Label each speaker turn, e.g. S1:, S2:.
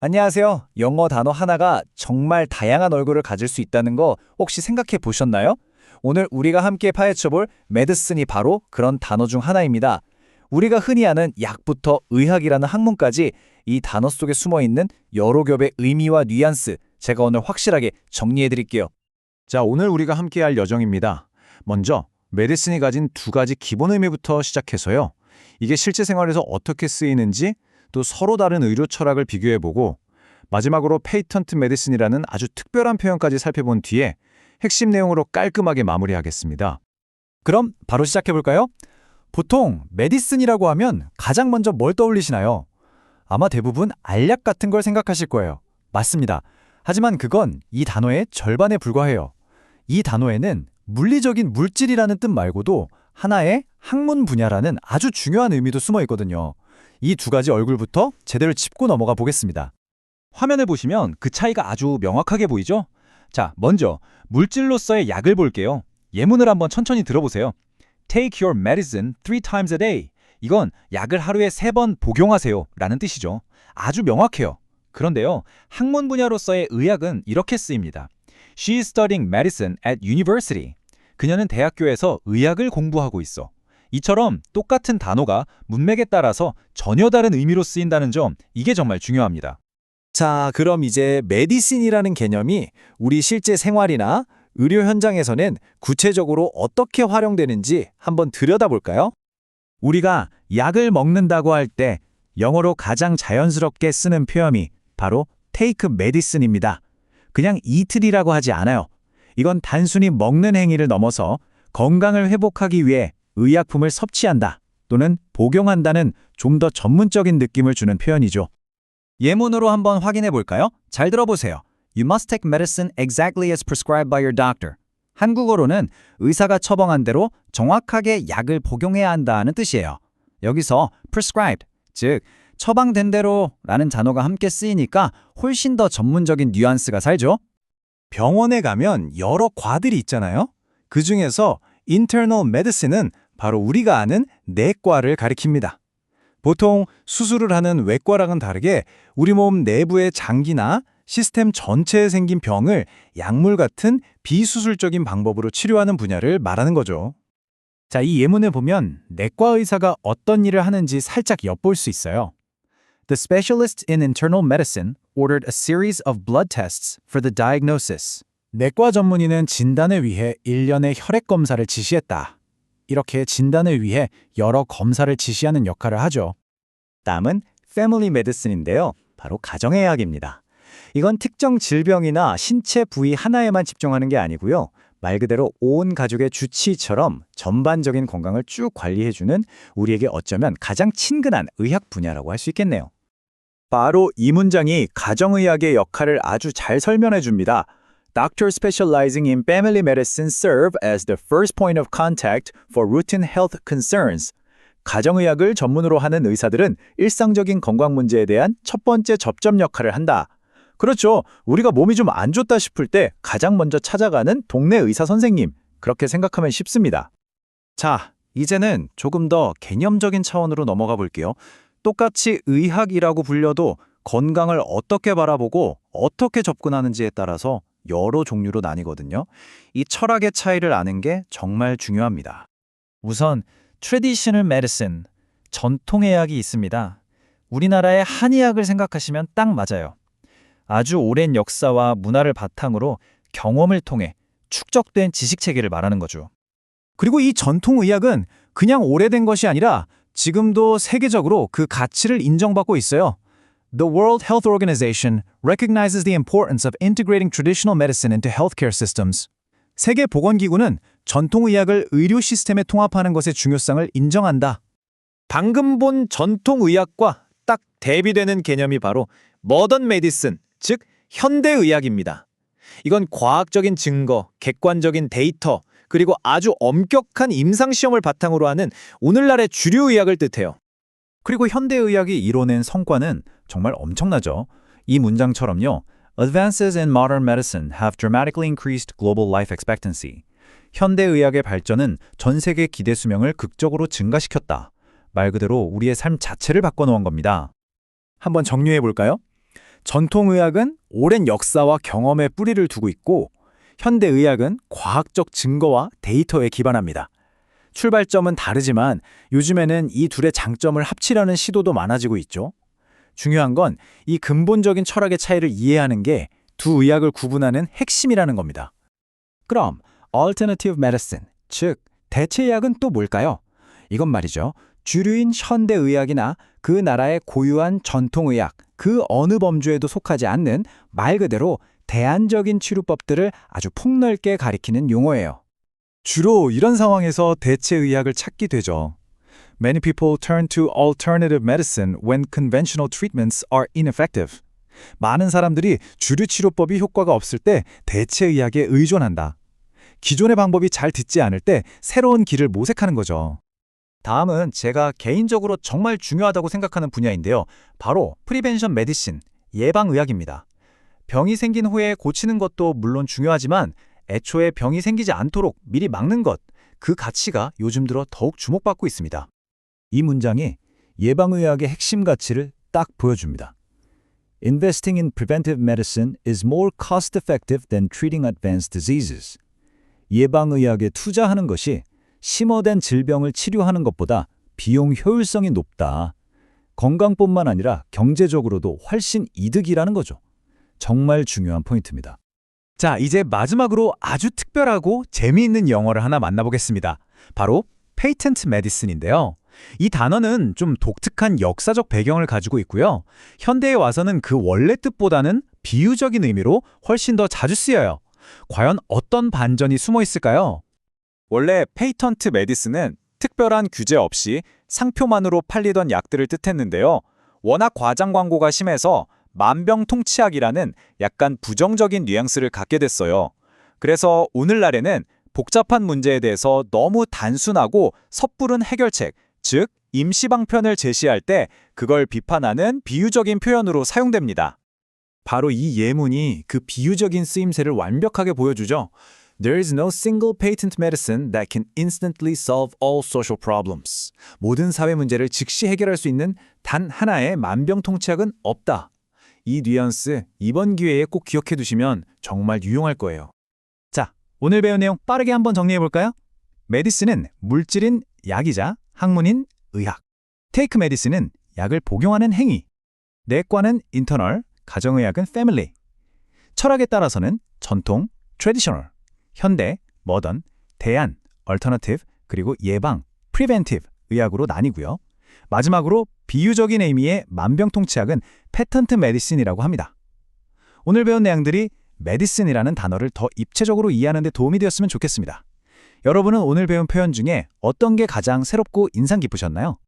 S1: 안녕하세요. 영어 단어 하나가 정말 다양한 얼굴을 가질 수 있다는 거 혹시 생각해 보셨나요? 오늘 우리가 함께 파헤쳐볼 메디슨이 바로 그런 단어 중 하나입니다. 우리가 흔히 아는 약부터 의학이라는 학문까지 이 단어 속에 숨어 있는 여러 겹의 의미와 뉘앙스, 제가 오늘 확실하게 정리해 드릴게요.
S2: 자, 오늘 우리가 함께 할 여정입니다. 먼저 메디슨이 가진 두 가지 기본 의미부터 시작해서요. 이게 실제 생활에서 어떻게 쓰이는지, 또 서로 다른 의료 철학을 비교해보고, 마지막으로 페이턴트 메디슨이라는 아주 특별한 표현까지 살펴본 뒤에 핵심 내용으로 깔끔하게 마무리하겠습니다.
S1: 그럼 바로 시작해 볼까요? 보통 메디슨이라고 하면 가장 먼저 뭘 떠올리시나요? 아마 대부분 알약 같은 걸 생각하실 거예요. 맞습니다. 하지만 그건 이 단어의 절반에 불과해요. 이 단어에는 물리적인 물질이라는 뜻 말고도 하나의 학문 분야라는 아주 중요한 의미도 숨어 있거든요. 이 두 가지 얼굴부터 제대로 짚고 넘어가 보겠습니다.
S3: 화면을 보시면 그 차이가 아주 명확하게 보이죠? 자, 먼저 물질로서의 약을 볼게요. 예문을 한번 천천히 들어보세요. Take your medicine 3 times a day. 이건 약을 하루에 3번 복용하세요 라는 뜻이죠. 아주 명확해요. 그런데요, 학문 분야로서의 의학은 이렇게 쓰입니다. She is studying medicine at university. 그녀는 대학교에서 의학을 공부하고 있어. 이처럼 똑같은 단어가 문맥에 따라서 전혀 다른 의미로 쓰인다는 점, 이게 정말 중요합니다.
S1: 자, 그럼 이제 메디신이라는 개념이 우리 실제 생활이나 의료 현장에서는 구체적으로 어떻게 활용되는지 한번 들여다볼까요? 우리가 약을 먹는다고 할 때 영어로 가장 자연스럽게 쓰는 표현이 바로 take medicine입니다. 그냥 eat이라고 하지 않아요. 이건 단순히 먹는 행위를 넘어서 건강을 회복하기 위해 의약품을 섭취한다 또는 복용한다는 좀 더 전문적인 느낌을 주는 표현이죠. 예문으로 한번 확인해 볼까요? 잘 들어보세요. You must take medicine exactly as prescribed by your doctor. 한국어로는 의사가 처방한 대로 정확하게 약을 복용해야 한다는 뜻이에요. 여기서 prescribed, 즉 처방된 대로라는 단어가 함께 쓰이니까 훨씬 더 전문적인 뉘앙스가 살죠. 병원에 가면 여러 과들이 있잖아요. 그중에서 internal medicine은 바로 우리가 아는 내과를 가리킵니다. 보통 수술을 하는 외과랑은 다르게 우리 몸 내부의 장기나 시스템 전체에 생긴 병을 약물 같은 비수술적인 방법으로 치료하는 분야를 말하는 거죠. 자, 이 예문을 보면 내과 의사가 어떤 일을 하는지 살짝 엿볼 수 있어요. The specialist in internal medicine ordered a series of blood tests for the diagnosis. 내과 전문의는 진단을 위해 일련의 혈액 검사를 지시했다. 이렇게 진단을 위해 여러 검사를 지시하는 역할을 하죠. 다음은 Family Medicine인데요. 바로 가정의학입니다. 이건 특정 질병이나 신체 부위 하나에만 집중하는 게 아니고요. 말 그대로 온 가족의 주치의처럼 전반적인 건강을 쭉 관리해주는 우리에게 어쩌면 가장 친근한 의학 분야라고 할 수 있겠네요. 바로 이 문장이 가정의학의 역할을 아주 잘 설명해 줍니다. Doctors specializing in family medicine serve as the first point of contact for routine health concerns. 가정의학을 전문으로 하는 의사들은 일상적인 건강 문제에 대한 첫 번째 접점 역할을 한다. 그렇죠. 우리가 몸이 좀 안 좋다 싶을 때 가장 먼저 찾아가는 동네 의사 선생님. 그렇게 생각하면 쉽습니다. 자, 이제는 조금 더 개념적인 차원으로 넘어가 볼게요. 똑같이 의학이라고 불려도 건강을 어떻게 바라보고 어떻게 접근하는지에 따라서 여러 종류로 나뉘거든요. 이 철학의 차이를 아는 게 정말 중요합니다. 우선 traditional medicine, 전통의학이 있습니다. 우리나라의 한의학을 생각하시면 딱 맞아요. 아주 오랜 역사와 문화를 바탕으로 경험을 통해 축적된 지식체계를 말하는 거죠. 그리고 이 전통의학은 그냥 오래된 것이 아니라 지금도 세계적으로 그 가치를 인정받고 있어요. The World Health Organization recognizes the importance of integrating traditional medicine into healthcare systems. 세계보건기구는 전통의학을 의료 시스템에 통합하는 것의 중요성을 인정한다. 방금 본 전통의학과 딱 대비되는 개념이 바로 모던 메디슨, 즉 현대의학입니다. 이건 과학적인 증거, 객관적인 데이터, 그리고 아주 엄격한 임상시험을 바탕으로 하는 오늘날의 주류의학을 뜻해요. 그리고 현대의학이 이뤄낸 성과는 정말 엄청나죠. 이 문장처럼요. Advances in modern medicine have dramatically increased global life expectancy. 현대의학의 발전은 전 세계 기대 수명을 극적으로 증가시켰다. 말 그대로 우리의 삶 자체를 바꿔놓은 겁니다. 한번 정리해 볼까요? 전통의학은 오랜 역사와 경험에 뿌리를 두고 있고 현대의학은 과학적 증거와 데이터에 기반합니다. 출발점은 다르지만 요즘에는 이 둘의 장점을 합치려는 시도도 많아지고 있죠. 중요한 건 이 근본적인 철학의 차이를 이해하는 게 두 의학을 구분하는 핵심이라는 겁니다.
S3: 그럼 alternative medicine, 즉 대체의학은 또 뭘까요? 이건 말이죠. 주류인 현대의학이나 그 나라의 고유한 전통의학, 그 어느 범주에도 속하지 않는 말 그대로 대안적인 치료법들을 아주 폭넓게 가리키는 용어예요.
S2: 주로 이런 상황에서 대체의학을 찾게 되죠. Many people turn to alternative medicine when conventional treatments are ineffective. 많은 사람들이 주류 치료법이 효과가 없을 때 대체의학에 의존한다. 기존의 방법이 잘 듣지 않을 때 새로운 길을 모색하는 거죠.
S1: 다음은 제가 개인적으로 정말 중요하다고 생각하는 분야인데요. 바로 프리벤션 메디신, 예방의학입니다. 병이 생긴 후에 고치는 것도 물론 중요하지만 애초에 병이 생기지 않도록 미리 막는 것, 그 가치가 요즘 들어 더욱 주목받고 있습니다.
S2: 이 문장이 예방의학의 핵심 가치를 딱 보여줍니다. Investing in preventive medicine is more cost-effective than treating advanced diseases. 예방의학에 투자하는 것이 심화된 질병을 치료하는 것보다 비용 효율성이 높다. 건강뿐만 아니라 경제적으로도 훨씬 이득이라는 거죠. 정말 중요한 포인트입니다.
S1: 자, 이제 마지막으로 아주 특별하고 재미있는 영어를 하나 만나보겠습니다. 바로 페이턴트 메디슨인데요. 이 단어는 좀 독특한 역사적 배경을 가지고 있고요. 현대에 와서는 그 원래 뜻보다는 비유적인 의미로 훨씬 더 자주 쓰여요. 과연 어떤 반전이 숨어 있을까요? 원래 페이턴트 메디슨은 특별한 규제 없이 상표만으로 팔리던 약들을 뜻했는데요. 워낙 과장 광고가 심해서 만병통치약이라는 약간 부정적인 뉘앙스를 갖게 됐어요. 그래서 오늘날에는 복잡한 문제에 대해서 너무 단순하고 섣부른 해결책, 즉 임시방편을 제시할 때 그걸 비판하는 비유적인 표현으로 사용됩니다. 바로 이 예문이 그 비유적인 쓰임새를 완벽하게 보여주죠. There is no single patent medicine that can instantly solve all social problems. 모든 사회 문제를 즉시 해결할 수 있는 단 하나의 만병통치약은 없다. 이 뉘앙스 이번 기회에 꼭 기억해 두시면 정말 유용할 거예요. 자, 오늘 배운 내용 빠르게 한번 정리해 볼까요? 메디슨은 물질인 약이자 학문인 의학. 테이크 메디슨은 약을 복용하는 행위. 내과는 인터널, 가정의학은 패밀리. 철학에 따라서는 전통, 트래디셔널, 현대, 머던, 대안, 얼터너티브, 그리고 예방, 프리벤티브 의학으로 나뉘고요. 마지막으로 비유적인 의미의 만병통치약은 패턴트 메디슨이라고 합니다. 오늘 배운 내용들이 메디슨이라는 단어를 더 입체적으로 이해하는 데 도움이 되었으면 좋겠습니다. 여러분은 오늘 배운 표현 중에 어떤 게 가장 새롭고 인상 깊으셨나요?